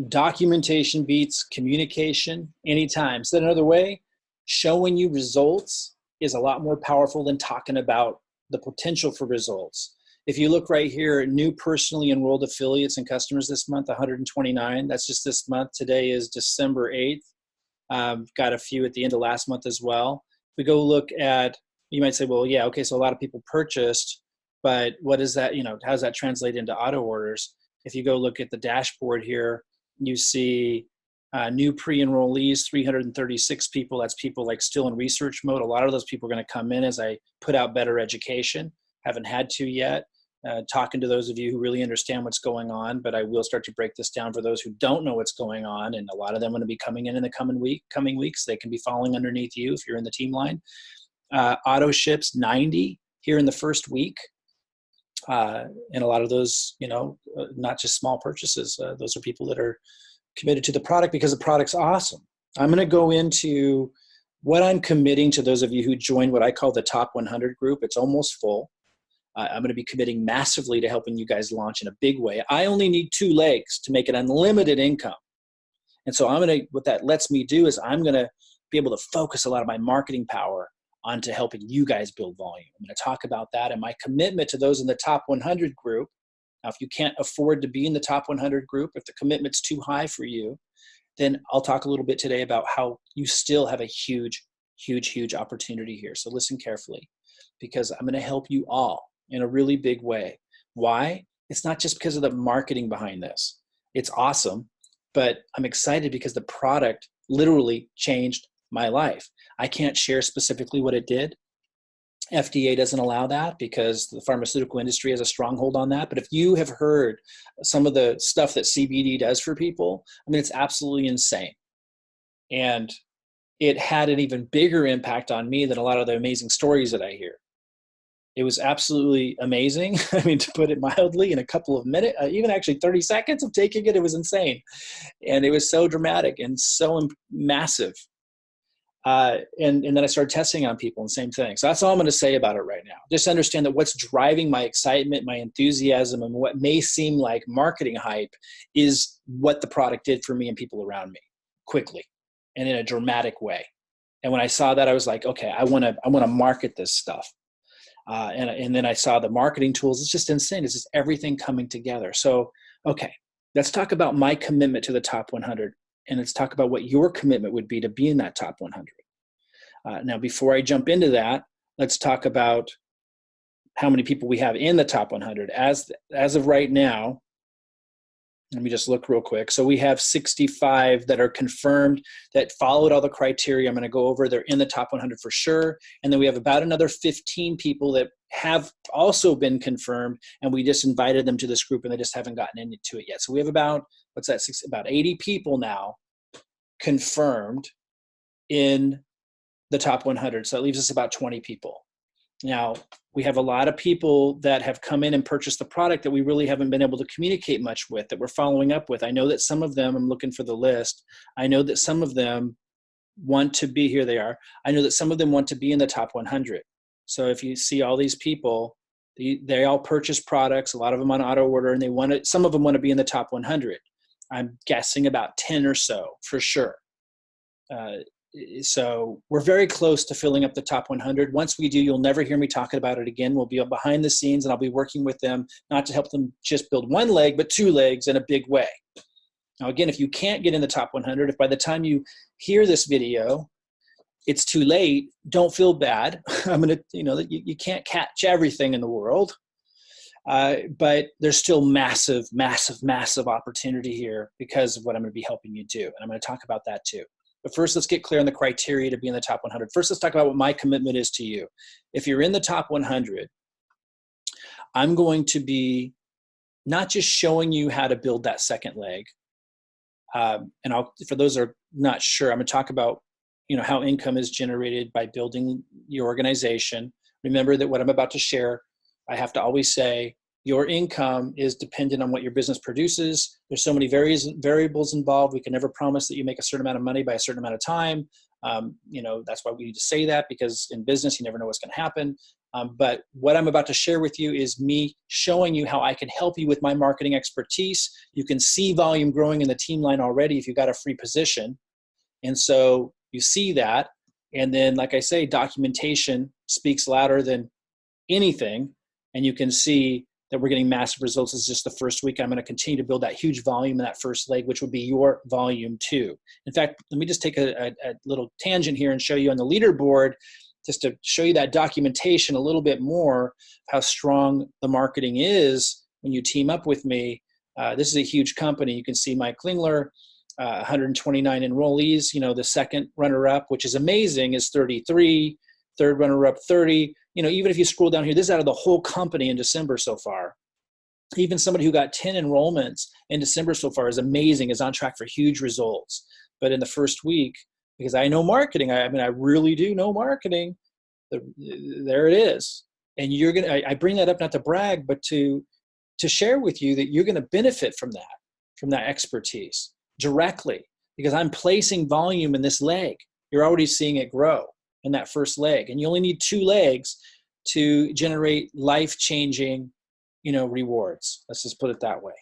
Documentation beats communication anytime. Said another way, showing you results is a lot more powerful than talking about the potential for results. If you look right here, new personally enrolled affiliates and customers this month, 129. That's just this month. Today is December 8th. Got a few at the end of last month as well. If we go look at, you might say, well, yeah, okay, so a lot of people purchased, but what is that, how does that translate into auto orders? If you go look at the dashboard here, you see new pre-enrollees, 336 people. That's people like still in research mode. A lot of those people are going to come in as I put out better education. Haven't had to yet. Talking to those of you who really understand what's going on, but I will start to break this down for those who don't know what's going on, and a lot of them are going to be coming in the coming weeks. They can be following underneath you if you're in the team line. Auto ships 90 here in the first week, and a lot of those, not just small purchases. Those are people that are committed to the product because the product's awesome. I'm going to go into what I'm committing to those of you who join what I call the top 100 group. It's almost full. I'm going to be committing massively to helping you guys launch in a big way. I only need 2 legs to make an unlimited income. And so what that lets me do is I'm going to be able to focus a lot of my marketing power onto helping you guys build volume. I'm going to talk about that and my commitment to those in the top 100 group. Now, if you can't afford to be in the top 100 group, if the commitment's too high for you, then I'll talk a little bit today about how you still have a huge, huge, huge opportunity here. So listen carefully, because I'm going to help you all in a really big way. Why? It's not just because of the marketing behind this. It's awesome, but I'm excited because the product literally changed my life. I can't share specifically what it did. FDA doesn't allow that because the pharmaceutical industry has a stronghold on that. But if you have heard some of the stuff that CBD does for people, it's absolutely insane. And it had an even bigger impact on me than a lot of the amazing stories that I hear. It was absolutely amazing. To put it mildly, in a couple of minutes, even actually 30 seconds of taking it, it was insane. And it was so dramatic and so massive. And then I started testing on people and same thing. So that's all I'm going to say about it right now. Just understand that what's driving my excitement, my enthusiasm, and what may seem like marketing hype is what the product did for me and people around me quickly and in a dramatic way. And when I saw that, I was like, okay, I want to market this stuff. And then I saw the marketing tools. It's just insane. It's just everything coming together. So, okay, let's talk about my commitment to the top 100. And let's talk about what your commitment would be to be in that top 100. Now, before I jump into that, let's talk about how many people we have in the top 100. As of right now, let me just look real quick. So we have 65 that are confirmed that followed all the criteria I'm going to go over. They're in the top 100 for sure. And then we have about another 15 people that have also been confirmed, and we just invited them to this group and they just haven't gotten into it yet. So we have about 80 people now confirmed in the top 100. So it leaves us about 20 people. Now, we have a lot of people that have come in and purchased the product that we really haven't been able to communicate much with, that we're following up with. I know that some of them, I'm looking for the list. I know that some of them want to be, here they are. I know that some of them want to be in the top 100. So if you see all these people, they all purchase products, a lot of them on auto order, and some of them want to be in the top 100. I'm guessing about 10 or so for sure. So we're very close to filling up the top 100. Once we do, you'll never hear me talking about it again. We'll be behind the scenes, and I'll be working with them, not to help them just build 1 leg, but 2 legs in a big way. Now, again, if you can't get in the top 100, if by the time you hear this video, it's too late, don't feel bad. You can't catch everything in the world. But there's still massive, massive, massive opportunity here because of what I'm going to be helping you do. And I'm going to talk about that too. But first, let's get clear on the criteria to be in the top 100. First, let's talk about what my commitment is to you. If you're in the top 100, I'm going to be not just showing you how to build that second leg. For those that are not sure, I'm going to talk about how income is generated by building your organization. Remember that what I'm about to share, I have to always say, your income is dependent on what your business produces. There's so many variables involved. We can never promise that you make a certain amount of money by a certain amount of time. That's why we need to say that, because in business, you never know what's going to happen. But what I'm about to share with you is me showing you how I can help you with my marketing expertise. You can see volume growing in the team line already if you got a free position. And so you see that. And then, like I say, documentation speaks louder than anything. And you can see that we're getting massive results. This is just the first week. I'm going to continue to build that huge volume in that first leg, which would be your volume 2. In fact, let me just take a little tangent here and show you on the leaderboard, just to show you that documentation a little bit more, how strong the marketing is when you team up with me. This is a huge company. You can see Mike Klingler, 129 enrollees. You know, the second runner-up, which is amazing, is 33. Third runner-up, 30. You know, even if you scroll down here, this is out of the whole company in December so far. Even somebody who got 10 enrollments in December so far is amazing, is on track for huge results. But in the first week, because I know marketing, I really do know marketing, there it is. And you're going to, I bring that up not to brag, but to share with you that you're going to benefit from that expertise directly, because I'm placing volume in this leg. You're already seeing it grow in that first leg. And you only need 2 legs to generate life-changing, rewards. Let's just put it that way.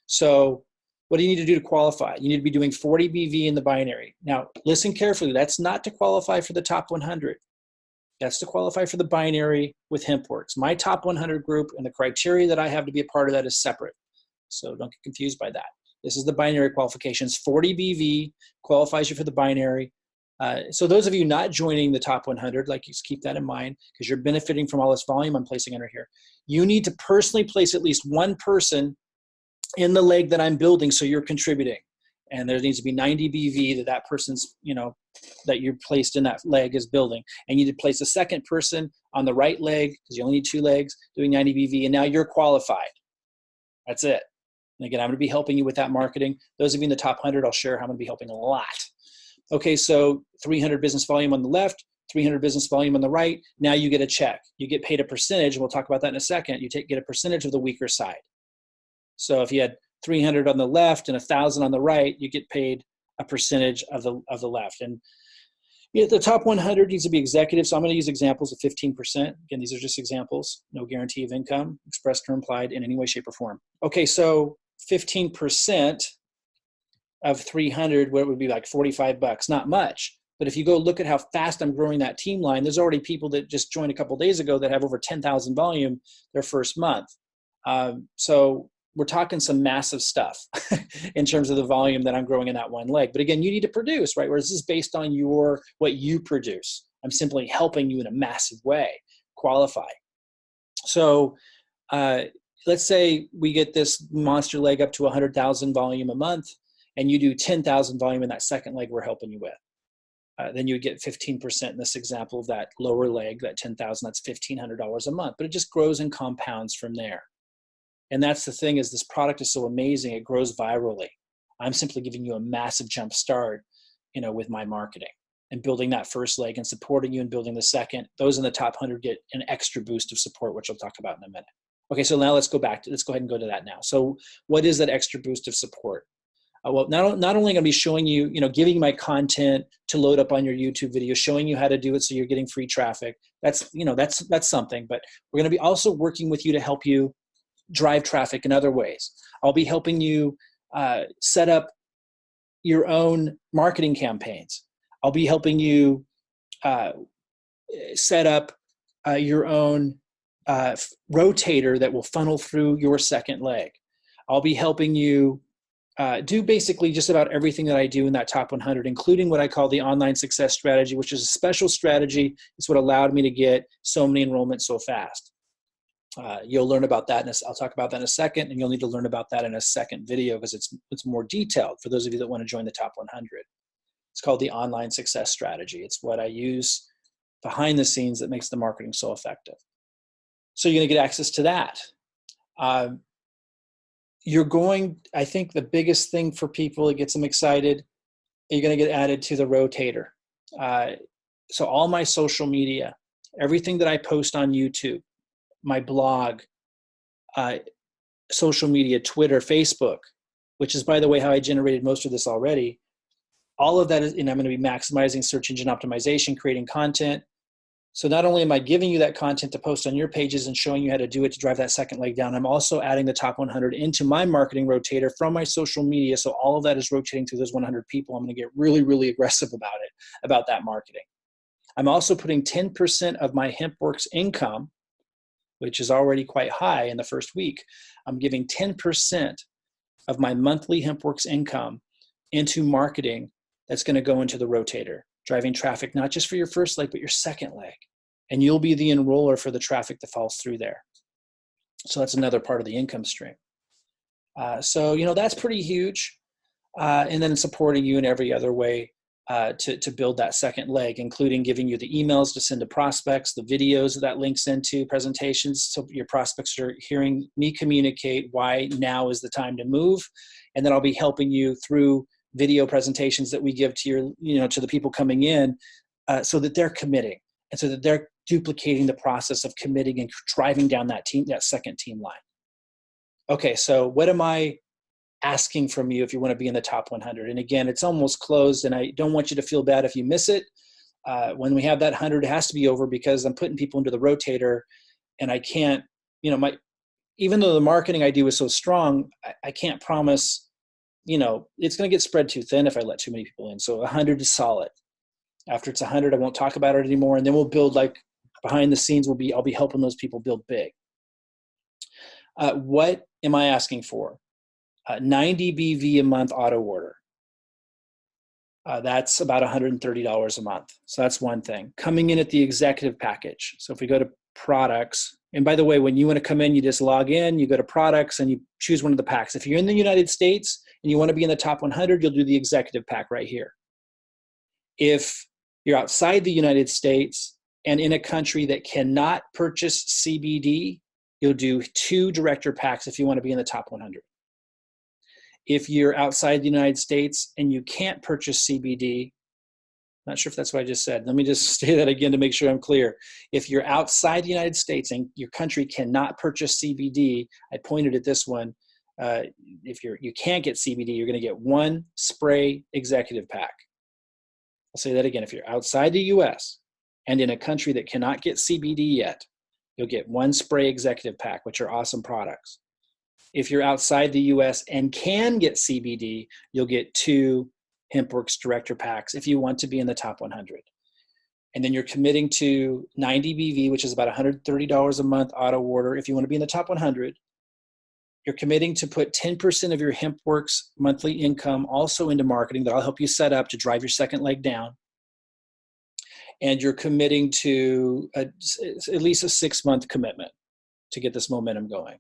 So what do you need to do to qualify? You need to be doing 40 BV in the binary. Now, listen carefully. That's not to qualify for the top 100. That's to qualify for the binary with Hempworx. My top 100 group and the criteria that I have to be a part of that is separate. So don't get confused by that. This is the binary qualifications. 40 BV qualifies you for the binary. So those of you not joining the top 100, just keep that in mind, because you're benefiting from all this volume I'm placing under here. You need to personally place at least one person in the leg that I'm building, so you're contributing. And there needs to be 90 BV that person's, that you're placed in that leg is building. And you need to place a second person on the right leg, because you only need 2 legs, doing 90 BV, and now you're qualified. That's it. And again, I'm going to be helping you with that marketing. Those of you in the top 100, I'll share how I'm going to be helping a lot. Okay, so 300 business volume on the left, 300 business volume on the right. Now you get a check. You get paid a percentage, and we'll talk about that in a second. You get a percentage of the weaker side. So if you had 300 on the left and 1,000 on the right, you get paid a percentage of the left. And the top 100 needs to be executive, so I'm going to use examples of 15%. Again, these are just examples. No guarantee of income, expressed or implied in any way, shape, or form. Okay, so 15% of 300, what would be like $45, not much. But if you go look at how fast I'm growing that team line, there's already people that just joined a couple days ago that have over 10,000 volume their first month. So we're talking some massive stuff in terms of the volume that I'm growing in that one leg. But again, you need to produce, right? Whereas this is based on what you produce. I'm simply helping you in a massive way qualify. So let's say we get this monster leg up to 100,000 volume a month, and you do 10,000 volume in that second leg we're helping you with. Then you would get 15% in this example of that lower leg, that 10,000, that's $1,500 a month. But it just grows and compounds from there. And that's the thing, is this product is so amazing, it grows virally. I'm simply giving you a massive jump start, with my marketing and building that first leg and supporting you and building the second. Those in the top 100 get an extra boost of support, which I'll talk about in a minute. Okay, so now let's go ahead and go to that now. So what is that extra boost of support? Well, not only am I going to be showing you, giving you my content to load up on your YouTube video, showing you how to do it so you're getting free traffic. That's something. But we're going to be also working with you to help you drive traffic in other ways. I'll be helping you set up your own marketing campaigns. I'll be helping you set up your own rotator that will funnel through your second leg. I'll be helping you do basically just about everything that I do in that top 100, including what I call the online success strategy, which is a special strategy. It's what allowed me to get so many enrollments so fast. You'll learn about that, I'll talk about that in a second, and you'll need to learn about that in a second video because it's more detailed for those of you that want to join the top 100. It's called the online success strategy. It's what I use behind the scenes that makes the marketing so effective. So you're going to get access to that. I think the biggest thing for people that gets them excited, you're going to get added to the rotator. So all my social media, everything that I post on YouTube, my blog, social media, Twitter, Facebook, which is, by the way, how I generated most of this already. All of that is, and I'm going to be maximizing search engine optimization, creating content. So not only am I giving you that content to post on your pages and showing you how to do it to drive that second leg down, I'm also adding the top 100 into my marketing rotator from my social media. So all of that is rotating through those 100 people. I'm going to get really, really aggressive about it, about that marketing. I'm also putting 10% of my Hempworx income, which is already quite high in the first week. I'm giving 10% of my monthly Hempworx income into marketing that's going to go into the rotator, driving traffic, not just for your first leg, but your second leg. And you'll be the enroller for the traffic that falls through there. So that's another part of the income stream. So, that's pretty huge. And then supporting you in every other way to build that second leg, including giving you the emails to send to prospects, the videos that links into, presentations, so your prospects are hearing me communicate why now is the time to move. And then I'll be helping you through video presentations that we give to to the people coming in, so that they're committing and so that they're duplicating the process of committing and driving down that second team line. Okay, so what am I asking from you if you want to be in the top 100? And again, it's almost closed, and I don't want you to feel bad if you miss it. When we have that 100, it has to be over because I'm putting people into the rotator, and I can't, even though the marketing I do is so strong, I can't promise, it's going to get spread too thin if I let too many people in. So 100 is solid. After it's 100, I won't talk about it anymore, and then we'll build behind the scenes. I'll be helping those people build big. What am I asking for? 90 BV a month auto order. That's about $130 a month. So that's one thing. Coming in at the executive package. So if we go to products, and by the way, when you want to come in, you just log in, you go to products, and you choose one of the packs. If you're in the United States and you want to be in the top 100, you'll do the executive pack right here. If you're outside the United States and in a country that cannot purchase CBD, you'll do 2 director packs if you want to be in the top 100. If you're outside the United States and you can't purchase CBD, not sure if that's what I just said. Let me just say that again to make sure I'm clear. If you're outside the United States and your country cannot purchase CBD, I pointed at this one. If you can't get CBD, you're going to get 1 spray executive pack. I'll say that again. If you're outside the US and in a country that cannot get CBD yet, you'll get 1 spray executive pack, which are awesome products. If you're outside the US and can get CBD, you'll get 2 Hempworx director packs if you want to be in the top 100. And then you're committing to 90 BV, which is about $130 a month auto order. If you want to be in the top 100, you're committing to put 10% of your Hempworx monthly income also into marketing that I'll help you set up to drive your second leg down. And you're committing to at least a 6-month commitment to get this momentum going.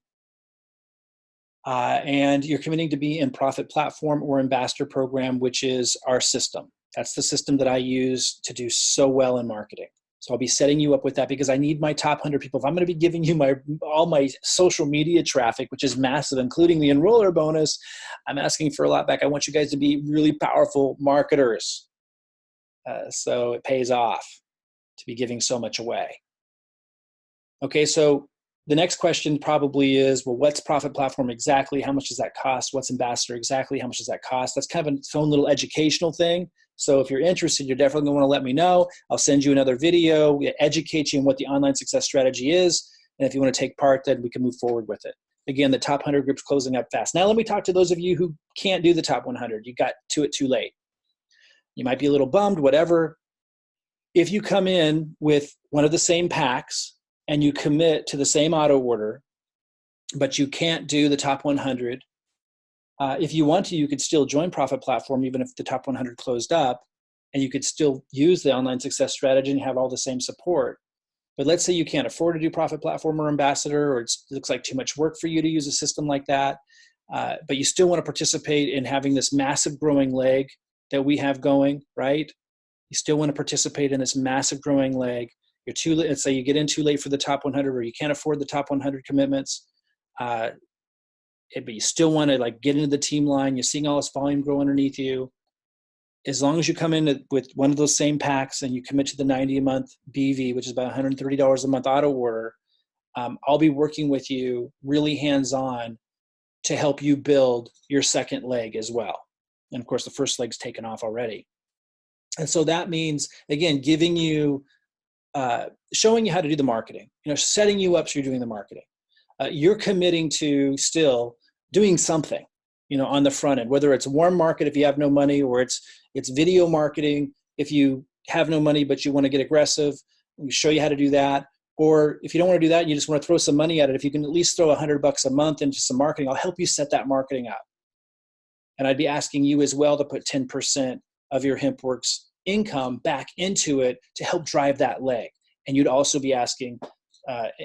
And you're committing to be in Profit Platform or Ambassador Program, which is our system. That's the system that I use to do so well in marketing. So I'll be setting you up with that because I need my top 100 people. If I'm going to be giving you all my social media traffic, which is massive, including the enroller bonus, I'm asking for a lot back. I want you guys to be really powerful marketers. So it pays off to be giving so much away. Okay, so the next question probably is, well, what's Profit Platform exactly? How much does that cost? What's Ambassador exactly? How much does that cost? That's kind of its own little educational thing. So if you're interested, you're definitely going to want to let me know. I'll send you another video, educate you on what the online success strategy is. And if you want to take part, then we can move forward with it. Again, the top 100 group's closing up fast. Now let me talk to those of you who can't do the top 100. You got to it too late. You might be a little bummed, whatever. If you come in with one of the same packs and you commit to the same auto order, but you can't do the top 100, if you want to, you could still join Profit Platform even if the top 100 closed up, and you could still use the online success strategy and have all the same support. But let's say you can't afford to do Profit Platform or Ambassador, or it looks like too much work for you to use a system like that, but you still want to participate in having this massive growing leg that we have going, right? You still want to participate in this massive growing leg. You're too late. Let's say you get in too late for the top 100, or you can't afford the top 100 commitments. But you still want to get into the team line. You're seeing all this volume grow underneath you. As long as you come in with one of those same packs and you commit to the 90 a month BV, which is about $130 a month auto order, I'll be working with you really hands-on to help you build your second leg as well. And of course, the first leg's taken off already. And so that means, again, giving you showing you how to do the marketing, setting you up so you're doing the marketing. You're committing to still doing something, on the front end, whether it's warm market if you have no money, or it's video marketing if you have no money but you want to get aggressive. We show you how to do that. Or if you don't want to do that and you just want to throw some money at it, if you can at least throw $100 a month into some marketing, I'll help you set that marketing up. And I'd be asking you as well to put 10% of your Hempworx income back into it to help drive that leg. And you'd also be asking,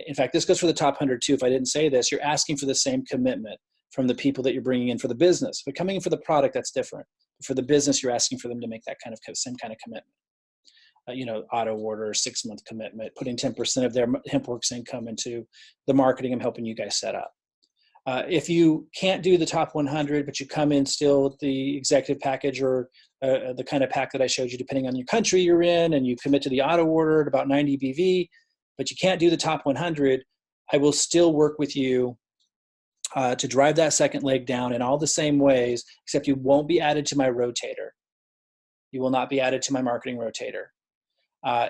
in fact, this goes for the top 100 too. If I didn't say this, you're asking for the same commitment from the people that you're bringing in for the business. If you're coming in for the product, that's different. For the business, you're asking for them to make that same kind of commitment. Auto order, 6-month commitment, putting 10% of their Hempworx income into the marketing I'm helping you guys set up. If you can't do the top 100, but you come in still with the executive package or the kind of pack that I showed you, depending on your country you're in, and you commit to the auto order at about 90 BV, but you can't do the top 100, I will still work with you to drive that second leg down in all the same ways, except you won't be added to my rotator. You will not be added to my marketing rotator. I'll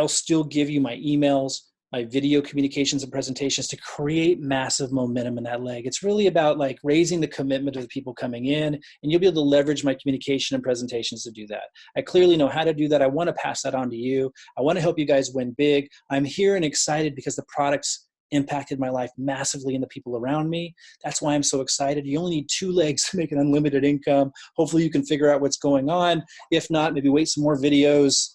still give you my emails, my video communications and presentations to create massive momentum in that leg. It's really about like raising the commitment of the people coming in, and you'll be able to leverage my communication and presentations to do that. I clearly know how to do that. I want to pass that on to you. I want to help you guys win big. I'm here and excited because the products impacted my life massively and the people around me. That's why I'm so excited. You only need 2 legs to make an unlimited income. Hopefully you can figure out what's going on. If not, maybe wait some more videos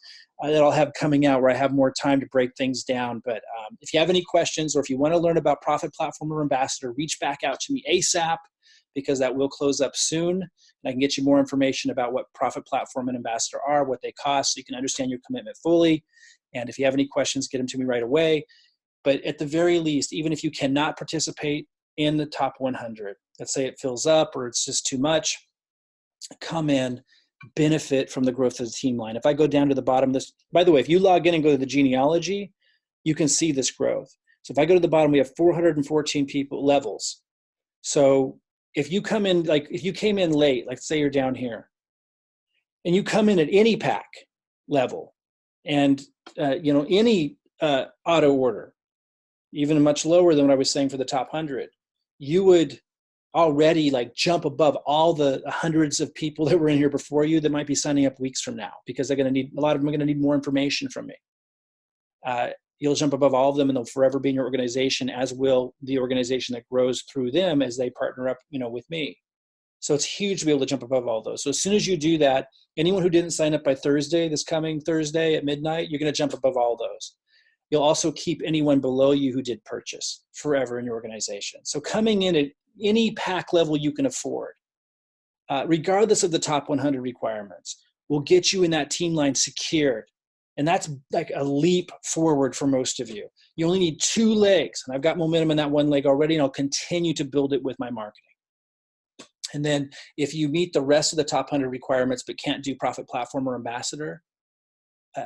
that I'll have coming out where I have more time to break things down. But if you have any questions, or if you want to learn about Profit Platform or Ambassador, reach back out to me ASAP, because that will close up soon. And I can get you more information about what Profit Platform and Ambassador are, what they cost, so you can understand your commitment fully. And if you have any questions, get them to me right away. But at the very least, even if you cannot participate in the top 100, let's say it fills up or it's just too much, come in, benefit from the growth of the team line. If I go down to the bottom of this, by the way, if you log in and go to the genealogy, you can see this growth. So if I go to the bottom, we have 414 people levels. So if you come in, like if you came in late, like say you're down here, and you come in at any pack level, and any auto order, even much lower than what I was saying for the top 100, you would already like jump above all the hundreds of people that were in here before you that might be signing up weeks from now, because they're going to need, a lot of them are going to need more information from me. You'll jump above all of them, and they'll forever be in your organization, as will the organization that grows through them as they partner up, with me. So it's huge to be able to jump above all those. So as soon as you do that, anyone who didn't sign up by Thursday, this coming Thursday at midnight, you're going to jump above all those. You'll also keep anyone below you who did purchase forever in your organization. So coming in at any pack level you can afford, regardless of the top 100 requirements, will get you in that team line secured. And that's like a leap forward for most of you. You only need 2 legs, and I've got momentum in that 1 leg already, and I'll continue to build it with my marketing. And then if you meet the rest of the top 100 requirements but can't do Profit Platform or Ambassador,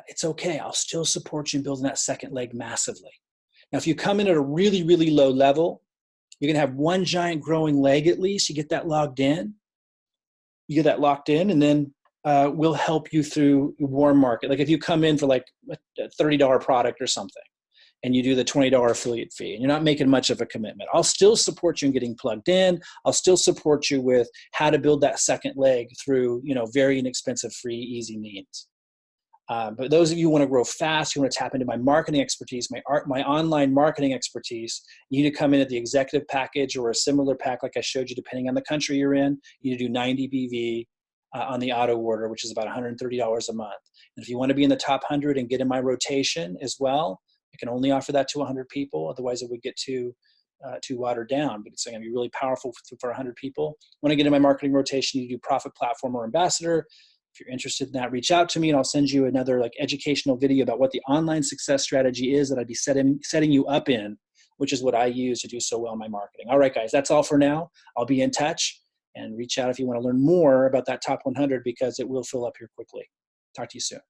it's okay. I'll still support you in building that second leg massively. Now, if you come in at a really, really low level, you're going to have 1 giant growing leg at least. You get that logged in. You get that locked in, and then we'll help you through warm market. Like if you come in for like a $30 product or something, and you do the $20 affiliate fee, and you're not making much of a commitment, I'll still support you in getting plugged in. I'll still support you with how to build that second leg through, very inexpensive, free, easy means. But those of you who want to grow fast, who want to tap into my marketing expertise, my online marketing expertise, you need to come in at the executive package or a similar pack like I showed you, depending on the country you're in. You need to do 90 BV on the auto order, which is about $130 a month. And if you want to be in the top 100 and get in my rotation as well, I can only offer that to 100 people. Otherwise, it would get too watered down. But it's going to be really powerful for 100 people. When I get in my marketing rotation, you do Profit Platform or Ambassador. If you're interested in that, reach out to me, and I'll send you another educational video about what the online success strategy is that I'd be setting you up in, which is what I use to do so well in my marketing. All right, guys, that's all for now. I'll be in touch, and reach out if you want to learn more about that top 100, because it will fill up here quickly. Talk to you soon.